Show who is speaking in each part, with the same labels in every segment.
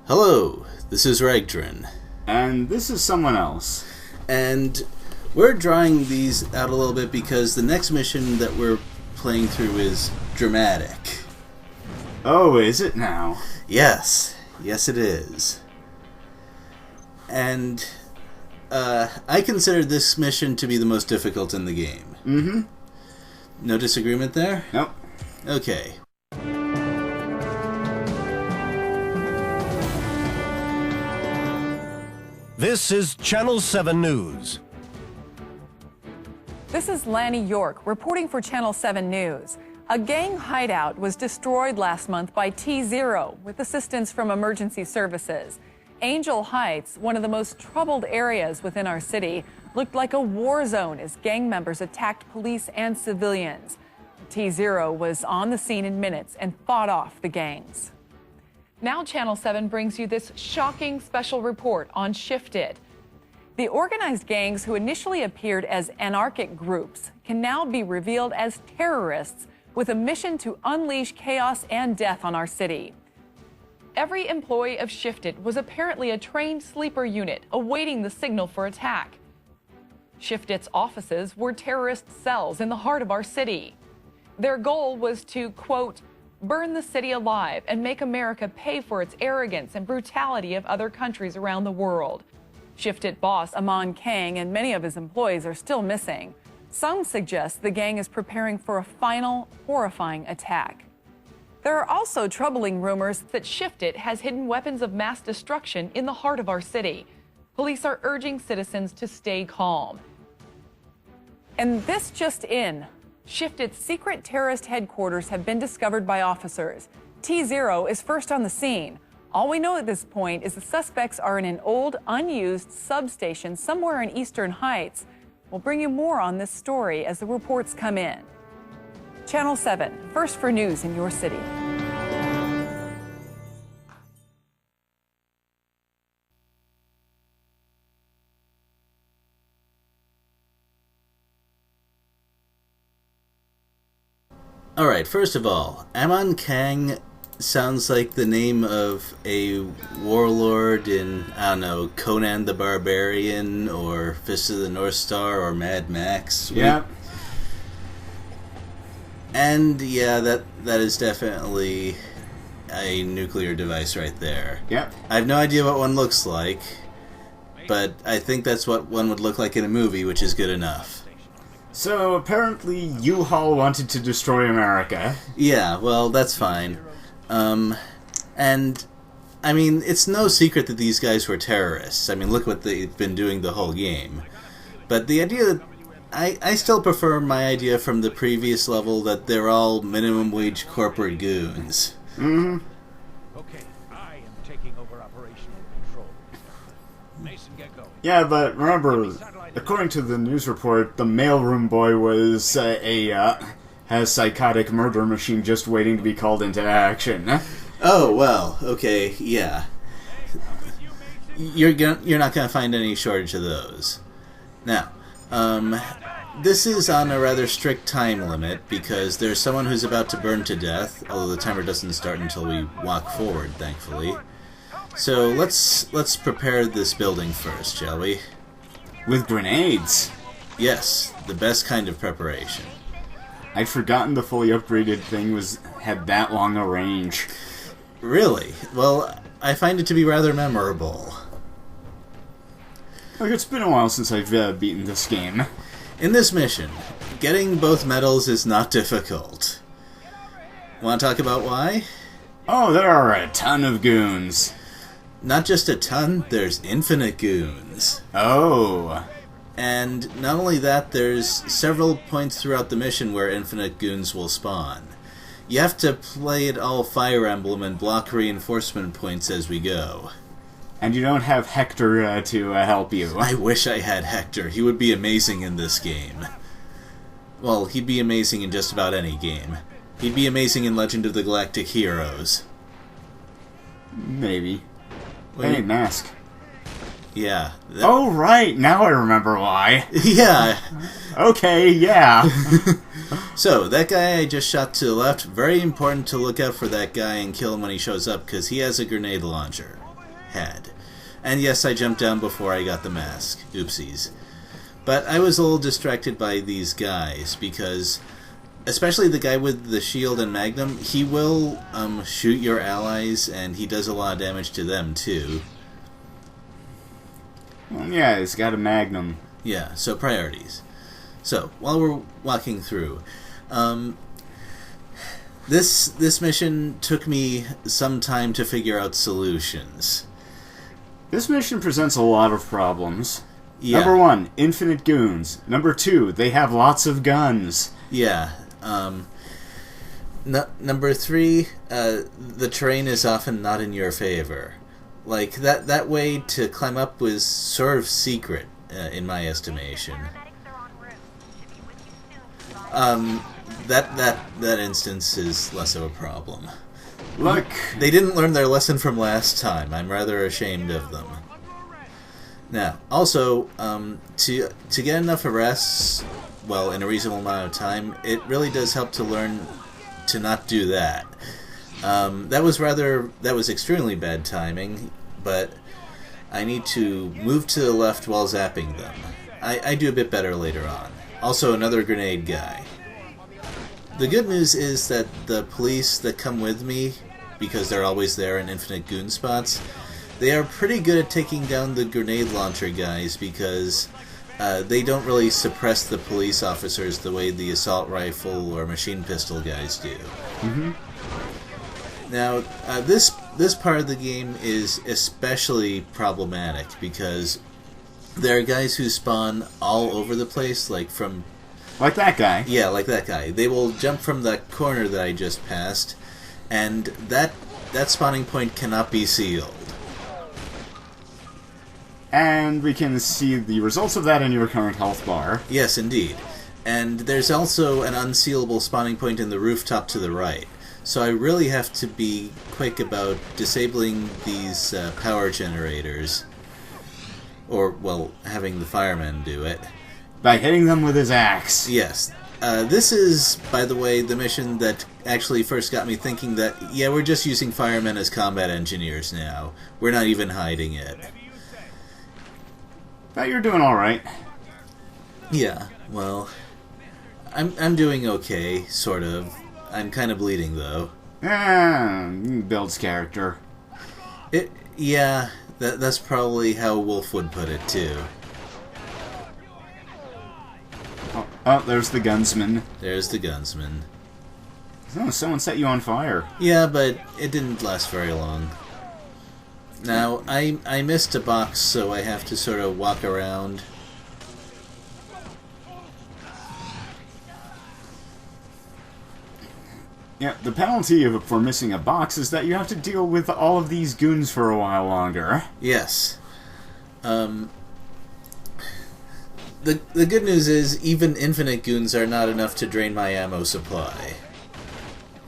Speaker 1: Hello, this is Regdrin.
Speaker 2: And this is someone else.
Speaker 1: And we're drawing these out a little bit because the next mission that we're playing through is dramatic.
Speaker 2: Oh, is it now?
Speaker 1: Yes it is. And I consider this mission to be the most difficult in the game.
Speaker 2: Mm-hmm.
Speaker 1: No disagreement there?
Speaker 2: Nope.
Speaker 1: Okay.
Speaker 3: This is Channel 7 News.
Speaker 4: This is Lanny York reporting for Channel 7 News. A gang hideout was destroyed last month by T-Zero with assistance from emergency services. Angel Heights, one of the most troubled areas within our city, looked like a war zone as gang members attacked police and civilians. T-Zero was on the scene in minutes and fought off the gangs. Now Channel 7 brings you this shocking special report on Shifted. The organized gangs who initially appeared as anarchic groups can now be revealed as terrorists with a mission to unleash chaos and death on our city. Every employee of Shifted was apparently a trained sleeper unit awaiting the signal for attack. Shifted's offices were terrorist cells in the heart of our city. Their goal was to, quote, burn the city alive and make America pay for its arrogance and brutality of other countries around the world. Shifted boss Aman Kang and many of his employees are still missing. Some suggest the gang is preparing for a final, horrifying attack. There are also troubling rumors that Shifted has hidden weapons of mass destruction in the heart of our city. Police are urging citizens to stay calm. And this just in. Shifted's secret terrorist headquarters have been discovered by officers. T-Zero is first on the scene. All we know at this point is the suspects are in an old, unused substation somewhere in Eastern Heights. We'll bring you more on this story as the reports come in. Channel 7, first for news in your city.
Speaker 1: Alright, first of all, Aman Kang sounds like the name of a warlord in, I don't know, Conan the Barbarian, or Fist of the North Star, or Mad Max.
Speaker 2: Yeah.
Speaker 1: And yeah, that is definitely a nuclear device right there.
Speaker 2: Yep.
Speaker 1: I have no idea what one looks like, but I think that's what one would look like in a movie, which is good enough.
Speaker 2: So, apparently U-Haul wanted to destroy America.
Speaker 1: Yeah, well, that's fine. And, I mean, it's no secret that these guys were terrorists. I mean, look what they've been doing the whole game. But the idea that... I still prefer my idea from the previous level that they're all minimum wage corporate goons.
Speaker 2: Mm-hmm.
Speaker 5: Okay, I am taking over operational control. Mason, get going.
Speaker 2: Yeah, but remember, according to the news report, the mailroom boy was has psychotic murder machine just waiting to be called into action.
Speaker 1: Oh, well, okay, yeah. You're not gonna find any shortage of those. Now, this is on a rather strict time limit because there's someone who's about to burn to death, although the timer doesn't start until we walk forward, thankfully. So let's prepare this building first, shall we?
Speaker 2: With grenades.
Speaker 1: Yes, the best kind of preparation.
Speaker 2: I'd forgotten the fully upgraded thing had that long a range.
Speaker 1: Really? Well, I find it to be rather memorable.
Speaker 2: Look, it's been a while since I've beaten this game.
Speaker 1: In this mission, getting both medals is not difficult. Want to talk about why?
Speaker 2: Oh, there are a ton of goons.
Speaker 1: Not just a ton, there's infinite goons.
Speaker 2: Oh.
Speaker 1: And not only that, there's several points throughout the mission where infinite goons will spawn. You have to play it all Fire Emblem and block reinforcement points as we go.
Speaker 2: And you don't have Hector to help you.
Speaker 1: I wish I had Hector. He would be amazing in this game. Well, he'd be amazing in just about any game. He'd be amazing in Legend of the Galactic Heroes.
Speaker 2: Maybe.
Speaker 1: Well,
Speaker 2: Hey, mask.
Speaker 1: Yeah.
Speaker 2: Oh, right! Now I remember why.
Speaker 1: Yeah.
Speaker 2: Okay, yeah.
Speaker 1: So, that guy I just shot to the left, very important to look out for that guy and kill him when he shows up, because he has a grenade launcher. had. And yes, I jumped down before I got the mask. Oopsies. But I was a little distracted by these guys, because especially the guy with the shield and magnum, he will shoot your allies, and he does a lot of damage to them, too.
Speaker 2: Well, yeah, he's got a magnum.
Speaker 1: Yeah, so priorities. So, while we're walking through, this mission took me some time to figure out solutions.
Speaker 2: This mission presents a lot of problems.
Speaker 1: Yeah.
Speaker 2: Number 1, infinite goons. Number 2, they have lots of guns.
Speaker 1: Yeah. Number 3, the terrain is often not in your favor. Like, that way to climb up was sort of secret, in my estimation. That instance is less of a problem.
Speaker 2: Look,
Speaker 1: They didn't learn their lesson from last time. I'm rather ashamed of them. Now, also, to get enough arrests, well, in a reasonable amount of time, it really does help to learn to not do that. That was extremely bad timing, but I need to move to the left while zapping them. I do a bit better later on. Also, another grenade guy. The good news is that the police that come with me, because they're always there in infinite goon spots, they are pretty good at taking down the grenade launcher guys, because they don't really suppress the police officers the way the assault rifle or machine pistol guys do.
Speaker 2: Mm-hmm.
Speaker 1: Now, this part of the game is especially problematic, because there are guys who spawn all over the place, like
Speaker 2: that guy.
Speaker 1: Yeah, like that guy. They will jump from that corner that I just passed, and that spawning point cannot be sealed.
Speaker 2: And we can see the results of that in your current health bar.
Speaker 1: Yes, indeed. And there's also an unsealable spawning point in the rooftop to the right. So I really have to be quick about disabling these power generators. Or, well, having the fireman do it.
Speaker 2: By hitting them with his axe.
Speaker 1: Yes. This is, by the way, the mission that actually first got me thinking that, yeah, we're just using firemen as combat engineers now. We're not even hiding it.
Speaker 2: But you're doing alright.
Speaker 1: Yeah, well, I'm doing okay, sort of. I'm kind of bleeding, though.
Speaker 2: Builds character.
Speaker 1: Yeah, that's probably how Wolf would put it, too.
Speaker 2: Oh, there's the gunsman.
Speaker 1: There's the gunsman.
Speaker 2: Oh, someone set you on fire.
Speaker 1: Yeah, but it didn't last very long. Now, I missed a box, so I have to sort of walk around.
Speaker 2: Yeah, the penalty for missing a box is that you have to deal with all of these goons for a while longer.
Speaker 1: Yes. The good news is, even infinite goons are not enough to drain my ammo supply.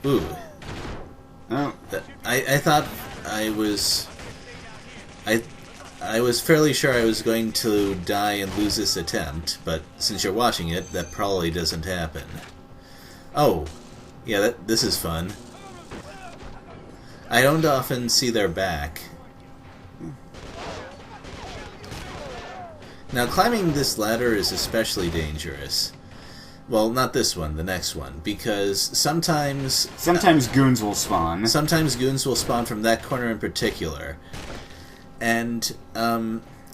Speaker 1: Ooh.
Speaker 2: Oh.
Speaker 1: I thought I was fairly sure I was going to die and lose this attempt, but since you're watching it, that probably doesn't happen. Oh. Yeah, this is fun. I don't often see their back. Now, climbing this ladder is especially dangerous. Well, not this one, the next one, because sometimes
Speaker 2: goons will spawn.
Speaker 1: Sometimes goons will spawn from that corner in particular. And,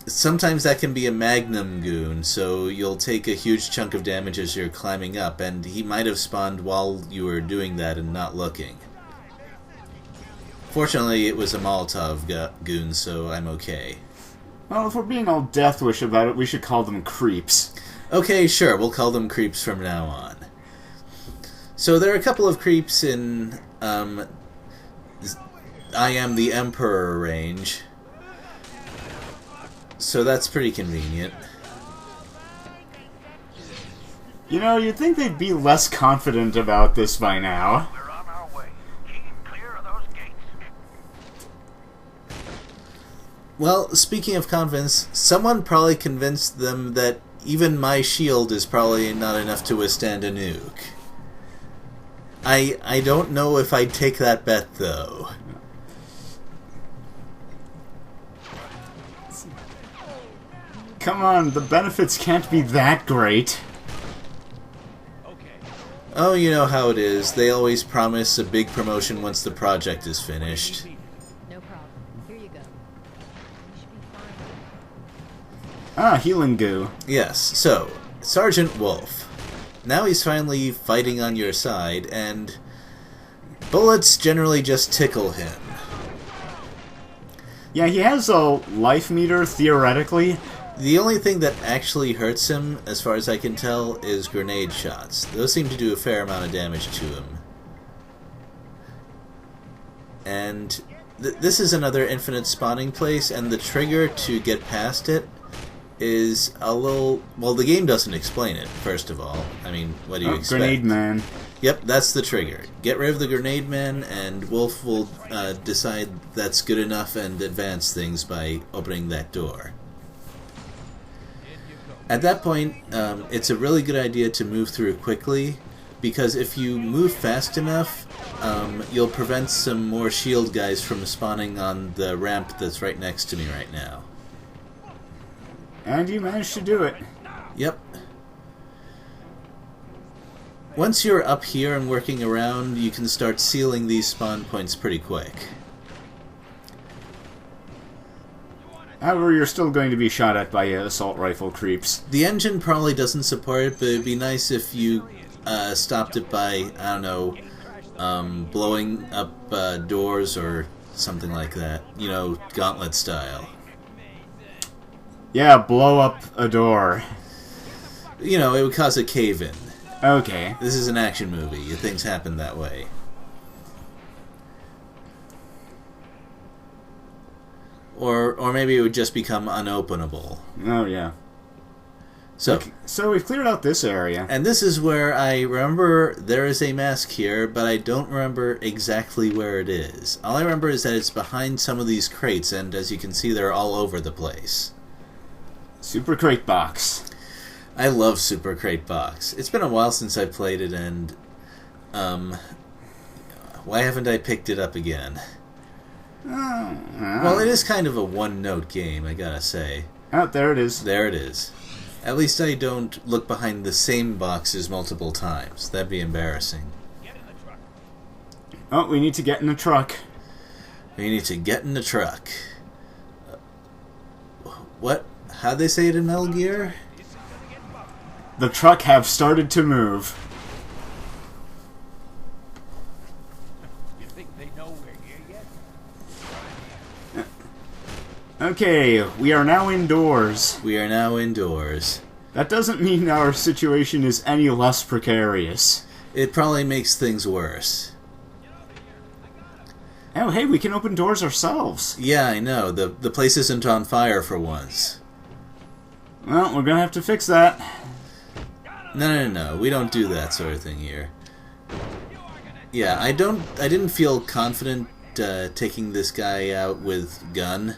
Speaker 1: sometimes that can be a magnum goon, so you'll take a huge chunk of damage as you're climbing up, and he might have spawned while you were doing that and not looking. Fortunately, it was a Molotov goon, so I'm okay.
Speaker 2: Well, if we're being all Deathwish about it, we should call them creeps.
Speaker 1: Okay, sure, we'll call them creeps from now on. So there are a couple of creeps in, I Am the Emperor range. So that's pretty convenient.
Speaker 2: You know, you'd think they'd be less confident about this by now.
Speaker 5: We're on our way. Keep clear of those gates.
Speaker 1: Well, speaking of confidence, someone probably convinced them that even my shield is probably not enough to withstand a nuke. I don't know if I'd take that bet, though.
Speaker 2: come on, the benefits can't be that great.
Speaker 1: Oh, you know how it is. They always promise a big promotion once the project is finished.
Speaker 6: No problem. Here you go. You should be fine.
Speaker 2: Ah, healing goo.
Speaker 1: Yes, so, Sergeant Wolf. Now he's finally fighting on your side, and bullets generally just tickle him.
Speaker 2: Yeah, he has a life meter, theoretically.
Speaker 1: The only thing that actually hurts him, as far as I can tell, is grenade shots. Those seem to do a fair amount of damage to him. And this is another infinite spawning place, and the trigger to get past it is a little... Well, the game doesn't explain it, first of all. I mean, what do you expect?
Speaker 2: Grenade man.
Speaker 1: Yep, that's the trigger. Get rid of the grenade man, and Wolf will decide that's good enough and advance things by opening that door. At that point, it's a really good idea to move through quickly, because if you move fast enough, you'll prevent some more shield guys from spawning on the ramp that's right next to me right now.
Speaker 2: And you managed to do it.
Speaker 1: Yep. Once you're up here and working around, you can start sealing these spawn points pretty quick.
Speaker 2: However, you're still going to be shot at by assault rifle creeps.
Speaker 1: The engine probably doesn't support it, but it'd be nice if you stopped it by, I don't know, blowing up doors or something like that. You know, gauntlet style.
Speaker 2: Yeah, blow up a door.
Speaker 1: You know, it would cause a cave-in.
Speaker 2: Okay.
Speaker 1: This is an action movie. Things happen that way. Or maybe it would just become unopenable.
Speaker 2: Oh, yeah.
Speaker 1: So,
Speaker 2: So we've cleared out this area.
Speaker 1: and this is where I remember there is a mask here, but I don't remember exactly where it is. All I remember is that it's behind some of these crates, and as you can see, they're all over the place.
Speaker 2: Super Crate Box.
Speaker 1: I love Super Crate Box. It's been a while since I played it, and why haven't I picked it up again? Well, it is kind of a one-note game, I gotta say.
Speaker 2: Oh, there it is.
Speaker 1: There it is. At least I don't look behind the same boxes multiple times. That'd be embarrassing.
Speaker 2: Oh, we need to get in the truck.
Speaker 1: We need to get in the truck. What? How'd they say it in Metal Gear?
Speaker 2: The truck have started to move.
Speaker 5: You think they know we're here yet?
Speaker 2: Okay, we are now indoors.
Speaker 1: We are now indoors.
Speaker 2: That doesn't mean our situation is any less precarious.
Speaker 1: It probably makes things worse.
Speaker 2: Oh, hey, we can open doors ourselves.
Speaker 1: Yeah, I know. The place isn't on fire for once.
Speaker 2: Well, we're gonna have to fix that.
Speaker 1: No. We don't do that sort of thing here. Yeah, I didn't feel confident taking this guy out with gun,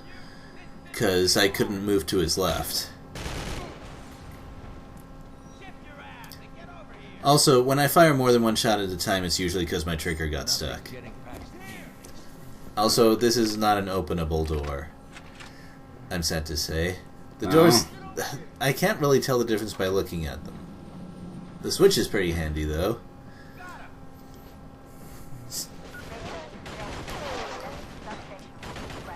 Speaker 1: because I couldn't move to his left. Also, when I fire more than one shot at a time, it's usually because my trigger got stuck. Also, this is not an openable door, I'm sad to say. The doors... I can't really tell the difference by looking at them. The switch is pretty handy, though.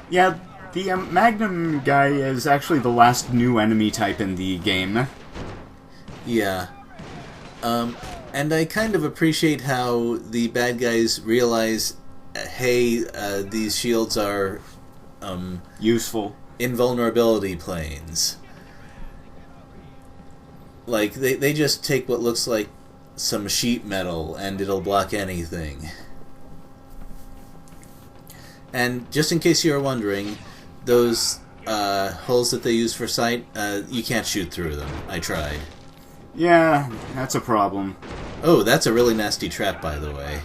Speaker 2: Yeah, the Magnum guy is actually the last new enemy type in the game.
Speaker 1: Yeah. And I kind of appreciate how the bad guys realize, hey, these shields are,
Speaker 2: Useful.
Speaker 1: invulnerability planes. Like, they just take what looks like some sheet metal and it'll block anything. And just in case you're wondering, those holes that they use for sight, you can't shoot through them. I tried.
Speaker 2: Yeah, that's a problem.
Speaker 1: Oh, that's a really nasty trap, by the way.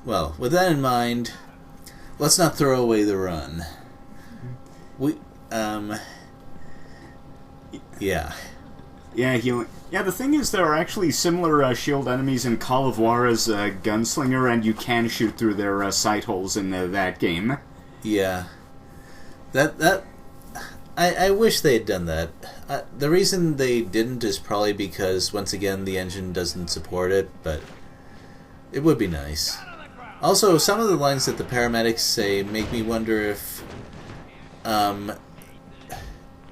Speaker 1: Well, with that in mind, let's not throw away the run. Yeah.
Speaker 2: Yeah, Yeah, the thing is, there are actually similar shield enemies in Call of Juarez Gunslinger, and you can shoot through their sight holes in that game.
Speaker 1: Yeah. I wish they had done that. The reason they didn't is probably because, once again, the engine doesn't support it, but it would be nice. Also, some of the lines that the paramedics say make me wonder if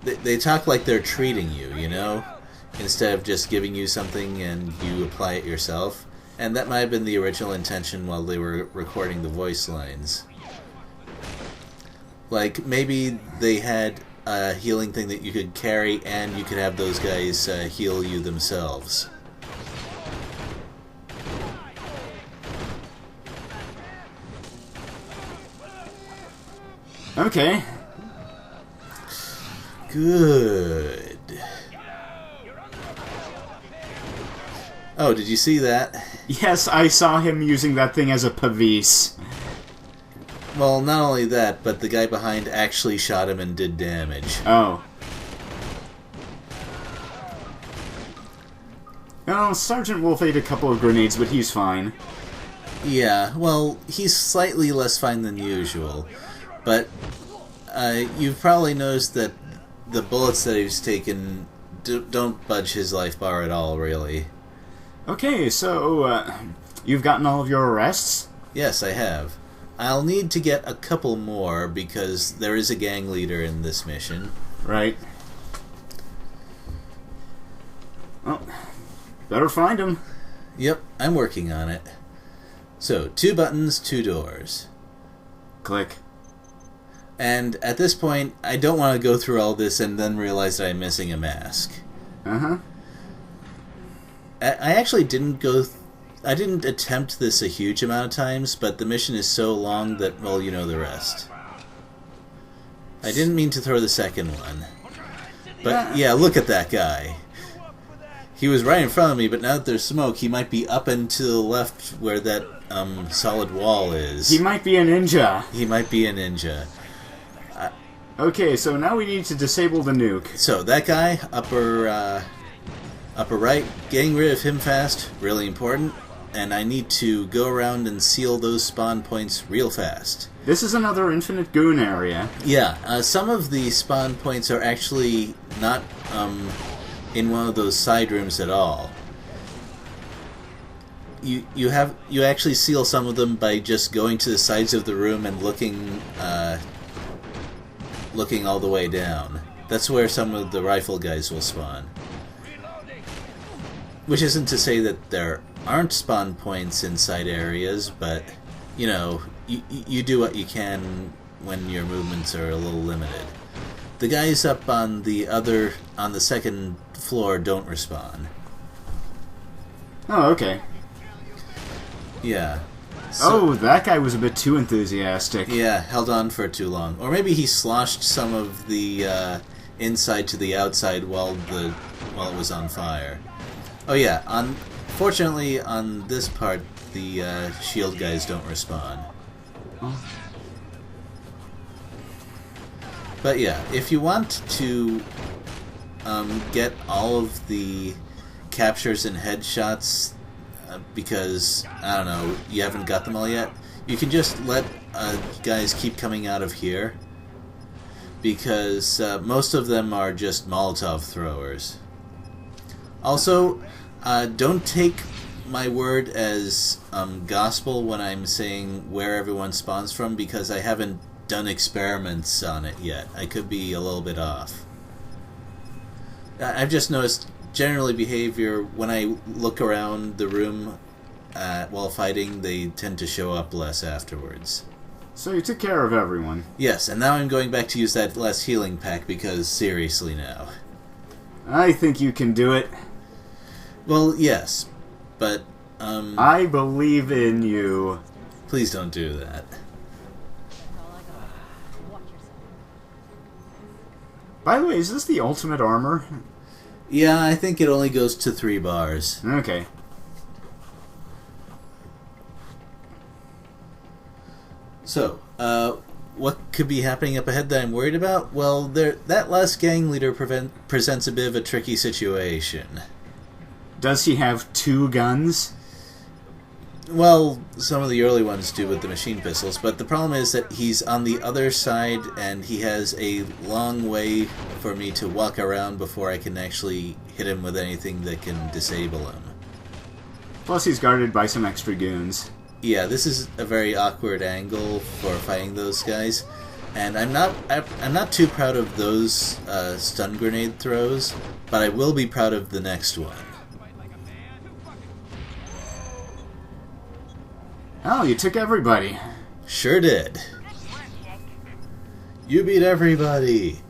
Speaker 1: they talk like they're treating you, you know? Instead of just giving you something and you apply it yourself. And that might have been the original intention while they were recording the voice lines. Like, maybe they had a healing thing that you could carry and you could have those guys heal you themselves.
Speaker 2: Okay.
Speaker 1: Good. Oh, did you see that?
Speaker 2: Yes, I saw him using that thing as a pavis.
Speaker 1: Well, not only that, but the guy behind actually shot him and did damage.
Speaker 2: Oh. Well, Sergeant Wolf ate a couple of grenades, but he's fine.
Speaker 1: Yeah, well, he's slightly less fine than usual. But you've probably noticed that the bullets that he's taken don't budge his life bar at all, really.
Speaker 2: Okay, so, you've gotten all of your arrests?
Speaker 1: Yes, I have. I'll need to get a couple more because there is a gang leader in this mission.
Speaker 2: Right. Well, better find him.
Speaker 1: Yep, I'm working on it. So, 2 buttons, 2 doors.
Speaker 2: Click.
Speaker 1: And at this point, I don't want to go through all this and then realize that I'm missing a mask.
Speaker 2: Uh-huh.
Speaker 1: I actually didn't I didn't attempt this a huge amount of times, but the mission is so long that, well, you know the rest. I didn't mean to throw the second one. But, yeah, look at that guy. He was right in front of me, but now that there's smoke, he might be up and to the left where that, solid wall is.
Speaker 2: He might be a ninja.
Speaker 1: He might be a ninja.
Speaker 2: Okay, so now we need to disable the nuke.
Speaker 1: So, that guy, upper right, getting rid of him fast, really important. And I need to go around and seal those spawn points real fast.
Speaker 2: This is another Infinite Goon area.
Speaker 1: Yeah, some of the spawn points are actually not in one of those side rooms at all. You actually seal some of them by just going to the sides of the room and looking all the way down. That's where some of the rifle guys will spawn. Which isn't to say that there aren't spawn points inside areas, but, you know, you do what you can when your movements are a little limited. The guys up on the second floor don't respawn.
Speaker 2: Oh, okay.
Speaker 1: Yeah.
Speaker 2: So, that guy was a bit too enthusiastic.
Speaker 1: Yeah, held on for too long. Or maybe he sloshed some of the inside to the outside while it was on fire. Oh yeah, fortunately on this part the shield guys don't respawn. But yeah, if you want to get all of the captures and headshots because, I don't know, you haven't got them all yet, you can just let guys keep coming out of here because most of them are just Molotov throwers. Also, don't take my word as gospel when I'm saying where everyone spawns from, because I haven't done experiments on it yet. I could be a little bit off. I've just noticed generally behavior when I look around the room while fighting, they tend to show up less afterwards.
Speaker 2: So you took care of everyone.
Speaker 1: Yes, and now I'm going back to use that less healing pack because seriously now.
Speaker 2: I think you can do it.
Speaker 1: Well, yes, but,
Speaker 2: I believe in you.
Speaker 1: please don't do that.
Speaker 2: By the way, is this the ultimate armor?
Speaker 1: Yeah, I think it only goes to 3 bars.
Speaker 2: Okay.
Speaker 1: So, what could be happening up ahead that I'm worried about? Well, that last gang leader presents a bit of a tricky situation.
Speaker 2: Does he have 2 guns?
Speaker 1: Well, some of the early ones do with the machine pistols, but the problem is that he's on the other side and he has a long way for me to walk around before I can actually hit him with anything that can disable him.
Speaker 2: Plus he's guarded by some extra goons.
Speaker 1: Yeah, this is a very awkward angle for fighting those guys, and I'm not too proud of those stun grenade throws, but I will be proud of the next one.
Speaker 2: Oh, you took everybody.
Speaker 1: Sure did. You beat everybody.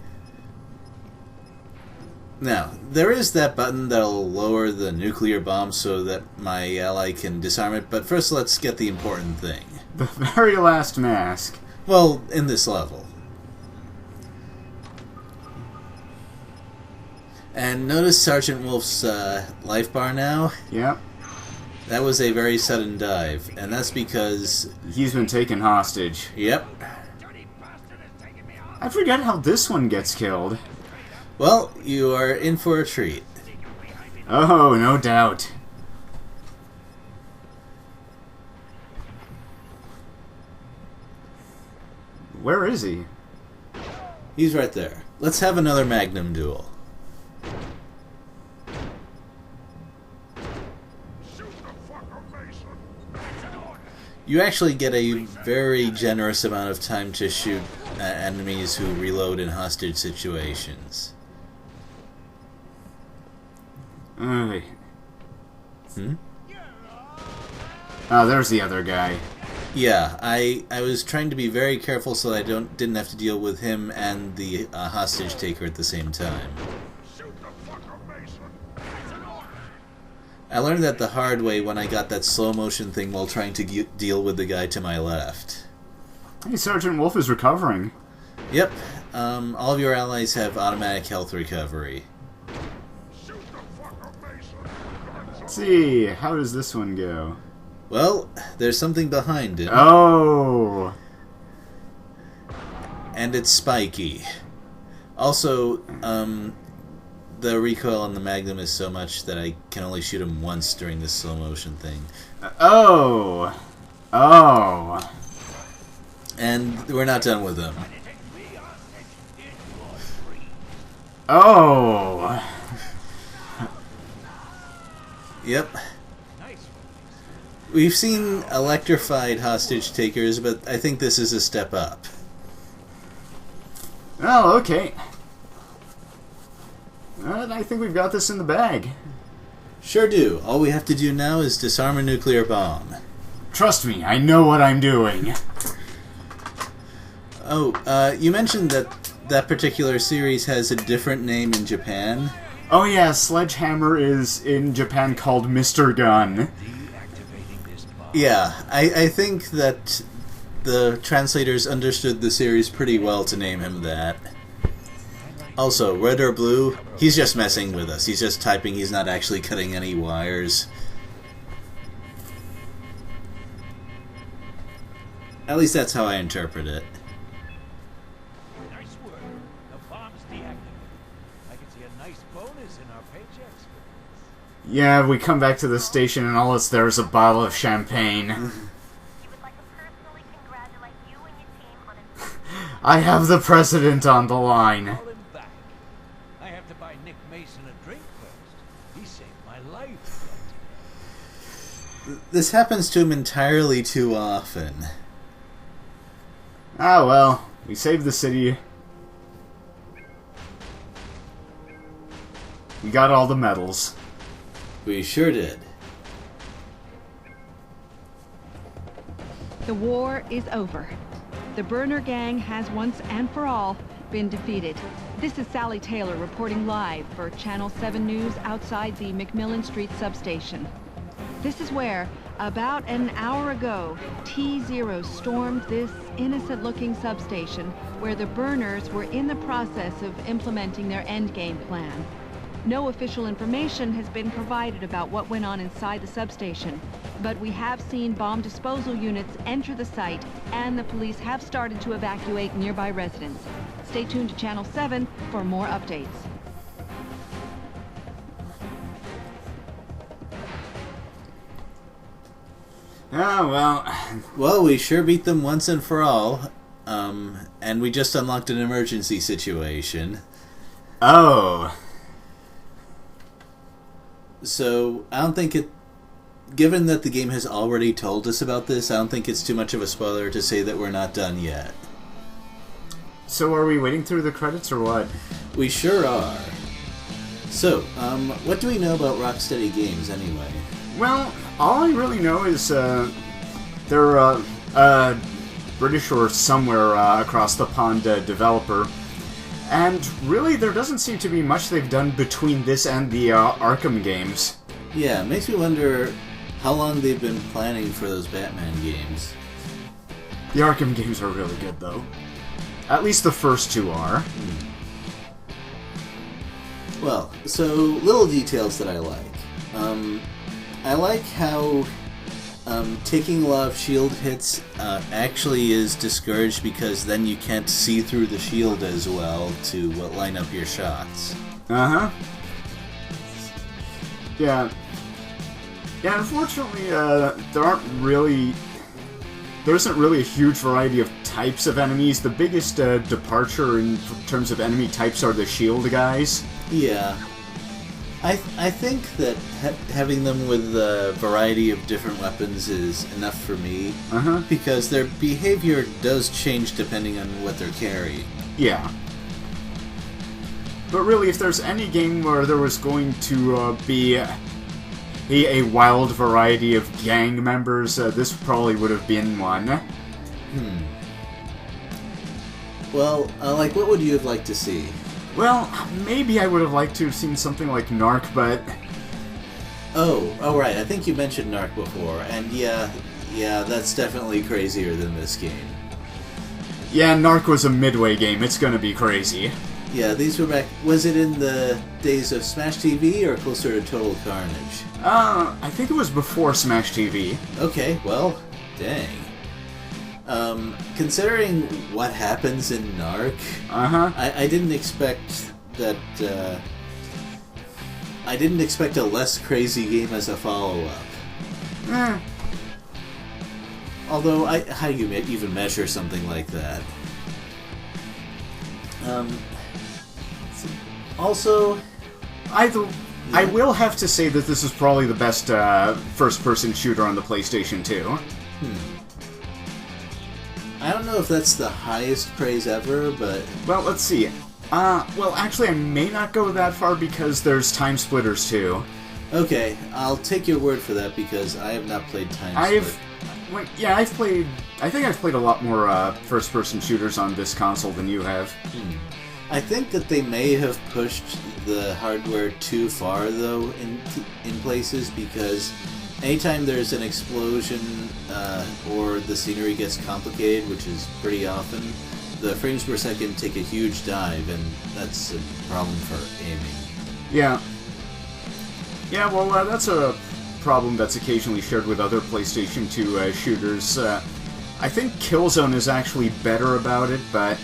Speaker 1: Now, there is that button that'll lower the nuclear bomb so that my ally can disarm it, but first let's get the important thing.
Speaker 2: The very last mask.
Speaker 1: Well, in this level. And notice Sergeant Wolf's life bar now?
Speaker 2: Yep.
Speaker 1: That was a very sudden dive, and that's because...
Speaker 2: He's been taken hostage.
Speaker 1: Yep.
Speaker 2: I forget how this one gets killed.
Speaker 1: Well, you are in for a treat.
Speaker 2: Oh, no doubt. Where is he?
Speaker 1: He's right there. Let's have another Magnum duel. You actually get a very generous amount of time to shoot enemies who reload in hostage situations.
Speaker 2: Hmm?
Speaker 1: Hmm?
Speaker 2: Oh, there's the other guy.
Speaker 1: Yeah, I was trying to be very careful so I didn't have to deal with him and the hostage taker at the same time. I learned that the hard way when I got that slow motion thing while trying to deal with the guy to my left.
Speaker 2: Hey, Sergeant Wolf is recovering.
Speaker 1: Yep, all of your allies have automatic health recovery.
Speaker 2: Let's see, how does this one go?
Speaker 1: Well, there's something behind it.
Speaker 2: Oh!
Speaker 1: And it's spiky. Also, the recoil on the Magnum is so much that I can only shoot him once during this slow motion thing.
Speaker 2: Oh! Oh!
Speaker 1: And we're not done with him.
Speaker 2: Oh!
Speaker 1: Yep. We've seen electrified hostage takers, but I think this is a step up.
Speaker 2: Oh, okay. I think we've got this in the bag.
Speaker 1: Sure do. All we have to do now is disarm a nuclear bomb.
Speaker 2: Trust me, I know what I'm doing.
Speaker 1: Oh, you mentioned that that particular series has a different name in Japan.
Speaker 2: Oh yeah, Sledgehammer is in Japan called Mr. Gun.
Speaker 1: Yeah, I think that the translators understood the series pretty well to name him that. Also, red or blue, he's just messing with us. He's just typing, he's not actually cutting any wires. At least that's how I interpret it.
Speaker 5: Nice work. The bomb's deactivated. I can see a nice bonus in our paychecks.
Speaker 2: Yeah, we come back to the station and all it's there is a bottle of champagne.
Speaker 7: He would like to personally congratulate you and your team on an
Speaker 2: I have the president on the line.
Speaker 5: Call him back. I have to buy Nick Mason a drink first. He saved my life.
Speaker 1: This happens to him entirely too often.
Speaker 2: Ah well, we saved the city. We got all the medals.
Speaker 1: We sure did.
Speaker 8: The war is over. The Burner Gang has once and for all been defeated. This is Sally Taylor reporting live for Channel 7 News outside the McMillan Street substation. This is where, about an hour ago, T-0 stormed this innocent-looking substation where the Burners were in the process of implementing their endgame plan. No official information has been provided about what went on inside the substation, but we have seen bomb disposal units enter the site, and the police have started to evacuate nearby residents. Stay tuned to Channel 7 for more updates.
Speaker 2: Oh, well...
Speaker 1: Well, we sure beat them once and for all. And we just unlocked an emergency situation.
Speaker 2: Oh.
Speaker 1: So, I don't think it... Given that the game has already told us about this, I don't think it's too much of a spoiler to say that we're not done yet.
Speaker 2: So are we waiting through the credits or what?
Speaker 1: We sure are. So, what do we know about Rocksteady Games anyway?
Speaker 2: Well, all I really know is they're British or somewhere across the pond developer. And really, there doesn't seem to be much they've done between this and the Arkham games.
Speaker 1: Yeah, it makes me wonder how long they've been planning for those Batman games.
Speaker 2: The Arkham games are really good, though. At least the first two are.
Speaker 1: Well, so, little details that I like. I like how taking a lot of shield hits actually is discouraged because then you can't see through the shield as well to line up your shots.
Speaker 2: Uh-huh. Yeah. Yeah, unfortunately, there isn't really a huge variety of types of enemies. The biggest departure in terms of enemy types are the shield guys.
Speaker 1: Yeah. I think that having them with a variety of different weapons is enough for me.
Speaker 2: Uh-huh.
Speaker 1: Because their behavior does change depending on what they're carrying.
Speaker 2: Yeah. But really, if there's any game where there was going to be a wild variety of gang members, this probably would have been one.
Speaker 1: Well, what would you have liked to see?
Speaker 2: Well, maybe I would have liked to have seen something like Narc, but...
Speaker 1: Oh, right, I think you mentioned Narc before, and yeah, that's definitely crazier than this game.
Speaker 2: Yeah, Narc was a Midway game, it's gonna be crazy.
Speaker 1: Yeah, these were back... Was it in the days of Smash TV, or closer to Total Carnage?
Speaker 2: I think it was before Smash TV.
Speaker 1: Okay, well, dang. Considering what happens in Narc, I didn't expect that, I didn't expect a less crazy game as a follow-up. Although, how do you even measure something like that? Also,
Speaker 2: I will have to say that this is probably the best first-person shooter on the PlayStation 2.
Speaker 1: I don't know if that's the highest praise ever, but...
Speaker 2: Well, let's see. Well, actually, I may not go that far because there's Time Splitters too.
Speaker 1: Okay, I'll take your word for that because I have not played Time Splitters.
Speaker 2: I think I've played a lot more first-person shooters on this console than you have.
Speaker 1: I think that they may have pushed the hardware too far, though, in places, because anytime there's an explosion or the scenery gets complicated, which is pretty often, the frames per second take a huge dive, and that's a problem for aiming.
Speaker 2: Yeah. Yeah, well, that's a problem that's occasionally shared with other PlayStation 2 shooters. I think Killzone is actually better about it, but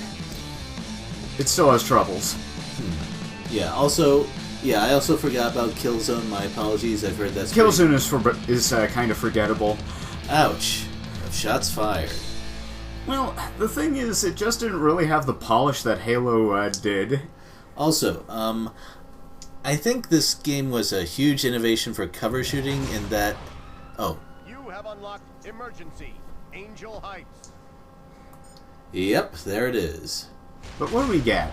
Speaker 2: it still has troubles.
Speaker 1: Yeah, I also forgot about Killzone. My apologies, I've heard that's
Speaker 2: Killzone is kind of forgettable.
Speaker 1: Ouch. Shots fired.
Speaker 2: Well, the thing is, it just didn't really have the polish that Halo did.
Speaker 1: Also, I think this game was a huge innovation for cover shooting in that... Oh.
Speaker 3: You have unlocked Emergency, Angel Heights.
Speaker 1: Yep, there it is.
Speaker 2: But what do we get?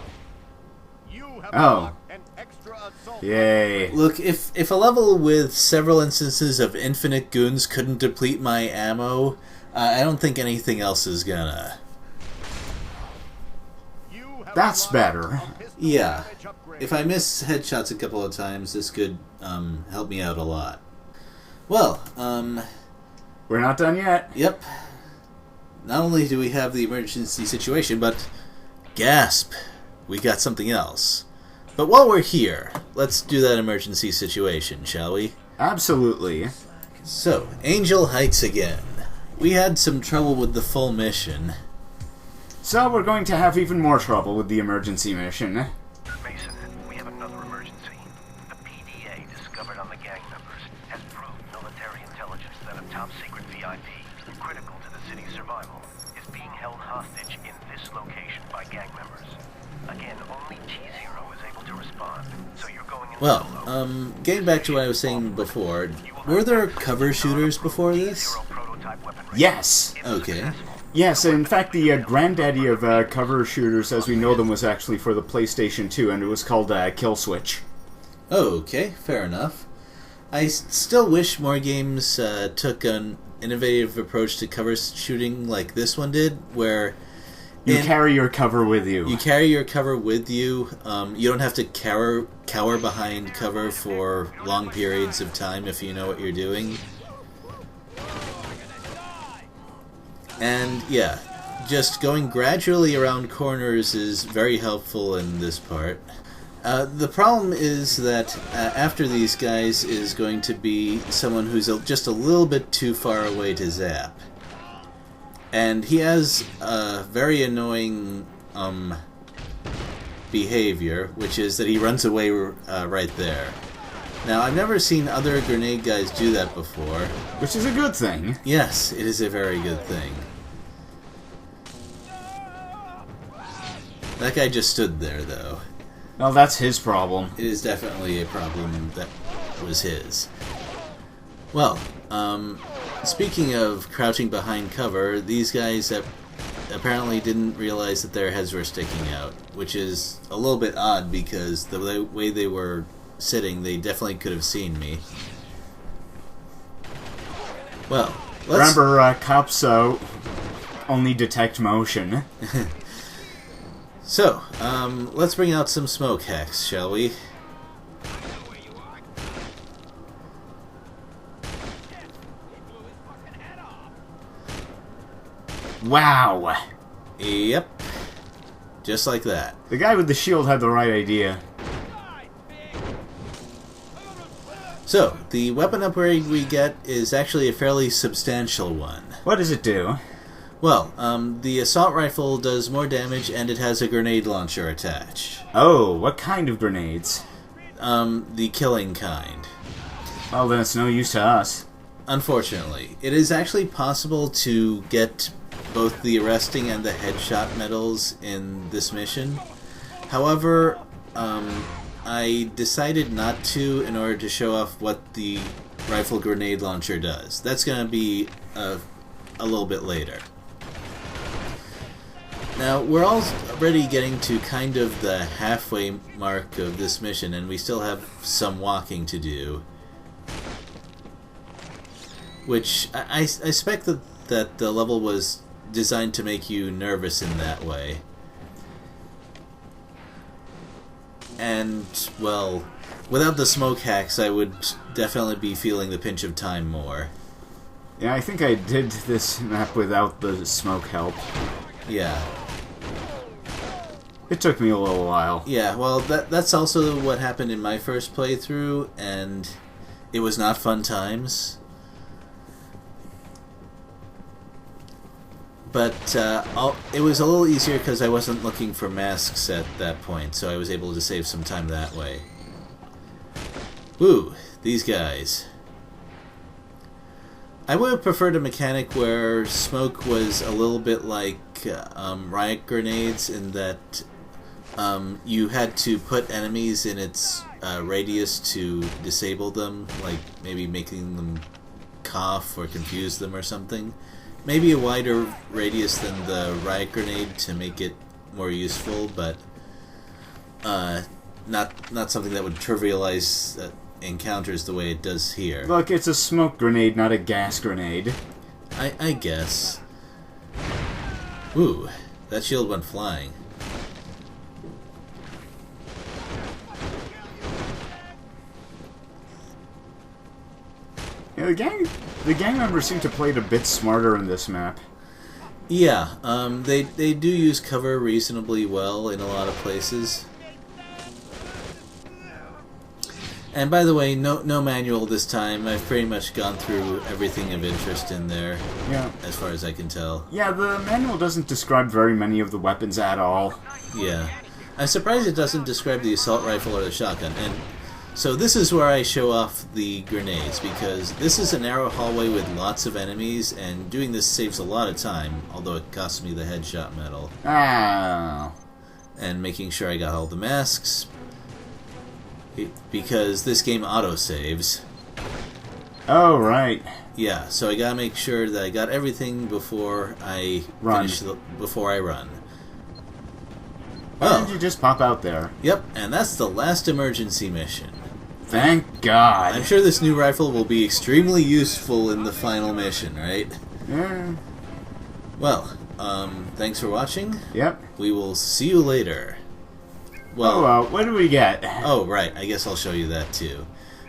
Speaker 3: You have unlocked an extra assault.
Speaker 2: Yay.
Speaker 1: Look, if a level with several instances of infinite goons couldn't deplete my ammo, I don't think anything else is gonna.
Speaker 2: That's better.
Speaker 1: Yeah. If I miss headshots a couple of times, this could help me out a lot. Well,
Speaker 2: we're not done yet.
Speaker 1: Yep. Not only do we have the emergency situation, but gasp, we got something else. But while we're here, let's do that emergency situation, shall we?
Speaker 2: Absolutely.
Speaker 1: So, Angel Heights again. We had some trouble with the full mission.
Speaker 2: So we're going to have even more trouble with the emergency mission.
Speaker 9: Mason, we have another emergency. The PDA discovered on the gang members has proved military intelligence that a top-secret VIP critical to the city's survival, is being held hostage in this location by gang members. Again, only T-Zero is able to respond, so you're going in
Speaker 1: Well,
Speaker 9: solo.
Speaker 1: getting back to what I was saying before, were there cover shooters before this?
Speaker 9: T-Zero prototype weaponry.
Speaker 2: Yes.
Speaker 1: Okay.
Speaker 2: Yes, in fact, the granddaddy of cover shooters, as we know them, was actually for the PlayStation 2, and it was called Kill Switch.
Speaker 1: Okay, fair enough. I still wish more games took an innovative approach to cover shooting like this one did, where
Speaker 2: You carry your cover with you.
Speaker 1: you carry your cover with you. You don't have to cower behind cover for long periods of time if you know what you're doing. And yeah, just going gradually around corners is very helpful in this part. The problem is that after these guys is going to be someone who's just a little bit too far away to zap. And he has a very annoying behavior, which is that he runs away right there. Now, I've never seen other grenade guys do that before.
Speaker 2: Which is a good thing.
Speaker 1: Yes, it is a very good thing. That guy just stood there, though.
Speaker 2: Well, that's his problem.
Speaker 1: It is definitely a problem that was his. Well, speaking of crouching behind cover, these guys apparently didn't realize that their heads were sticking out, which is a little bit odd because the way they were sitting, they definitely could have seen me. Well, let's...
Speaker 2: Remember, cops only detect motion.
Speaker 1: So, let's bring out some smoke hacks, shall we?
Speaker 2: Wow.
Speaker 1: Yep. Just like that.
Speaker 2: The guy with the shield had the right idea.
Speaker 1: So, the weapon upgrade we get is actually a fairly substantial one.
Speaker 2: What does it do?
Speaker 1: Well, the assault rifle does more damage and it has a grenade launcher attached.
Speaker 2: Oh, what kind of grenades?
Speaker 1: The killing kind.
Speaker 2: Well, then it's no use to us.
Speaker 1: Unfortunately. It is actually possible to get both the arresting and the headshot medals in this mission. However, I decided not to in order to show off what the rifle grenade launcher does. That's going to be a little bit later. Now, we're already getting to kind of the halfway mark of this mission, and we still have some walking to do. Which, I suspect that the level was designed to make you nervous in that way. And, well, without the smoke hacks, I would definitely be feeling the pinch of time more.
Speaker 2: Yeah, I think I did this map without the smoke help.
Speaker 1: Yeah.
Speaker 2: It took me a little while.
Speaker 1: Yeah, well, that's also what happened in my first playthrough, and it was not fun times. But it was a little easier because I wasn't looking for masks at that point, so I was able to save some time that way. Woo, these guys. I would have preferred a mechanic where smoke was a little bit like riot grenades in that you had to put enemies in its radius to disable them, like maybe making them cough or confuse them or something. Maybe a wider radius than the riot grenade to make it more useful, but not something that would trivialize encounters the way it does here.
Speaker 2: Look, it's a smoke grenade, not a gas grenade.
Speaker 1: I guess. Ooh, that shield went flying.
Speaker 2: Yeah, the gang members seem to play it a bit smarter in this map.
Speaker 1: Yeah, they do use cover reasonably well in a lot of places. And by the way, no manual this time. I've pretty much gone through everything of interest in there,
Speaker 2: Yeah.
Speaker 1: as far as I can tell.
Speaker 2: Yeah, the manual doesn't describe very many of the weapons at all.
Speaker 1: Yeah. I'm surprised it doesn't describe the assault rifle or the shotgun. And So this is where I show off the grenades, because this is a narrow hallway with lots of enemies, and doing this saves a lot of time, although it costs me the headshot medal.
Speaker 2: Ah.
Speaker 1: And making sure I got all the masks, because this game auto-saves.
Speaker 2: Oh, right.
Speaker 1: Yeah, so I gotta make sure that I got everything before I
Speaker 2: Run.
Speaker 1: before I run.
Speaker 2: Why did you just pop out there?
Speaker 1: Yep, and that's the last emergency mission.
Speaker 2: Thank God.
Speaker 1: I'm sure this new rifle will be extremely useful in the final mission, right?
Speaker 2: Yeah.
Speaker 1: Well, thanks for watching.
Speaker 2: Yep.
Speaker 1: We will see you later.
Speaker 2: Oh,
Speaker 1: Well,
Speaker 2: what do we get?
Speaker 1: oh, right, I guess I'll show you that too.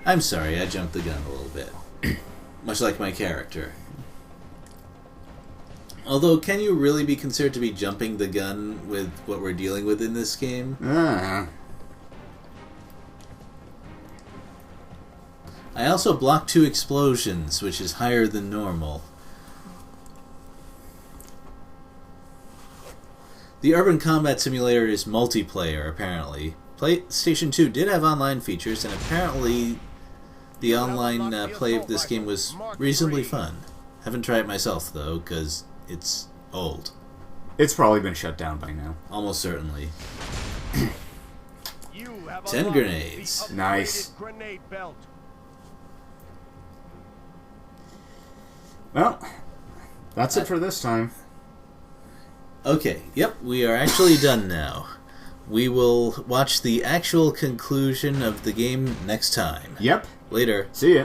Speaker 1: I'm sorry, I jumped the gun a little bit. Much like my character. Although, can you really be considered to be jumping the gun with what we're dealing with in this game? I also blocked 2 explosions, which is higher than normal. The Urban Combat Simulator is multiplayer, apparently. PlayStation 2 did have online features, and apparently the online play of this game was reasonably fun. Haven't tried it myself, though, because it's old.
Speaker 2: It's probably been shut down by now.
Speaker 1: Almost certainly.
Speaker 3: You have
Speaker 1: 10
Speaker 3: unlocked
Speaker 1: grenades.
Speaker 3: the
Speaker 2: Nice.
Speaker 3: upgraded Grenade belt.
Speaker 2: Well, that's it for this time.
Speaker 1: Okay, yep, we are actually done now. We will watch the actual conclusion of the game next time.
Speaker 2: Yep.
Speaker 1: Later.
Speaker 2: See ya.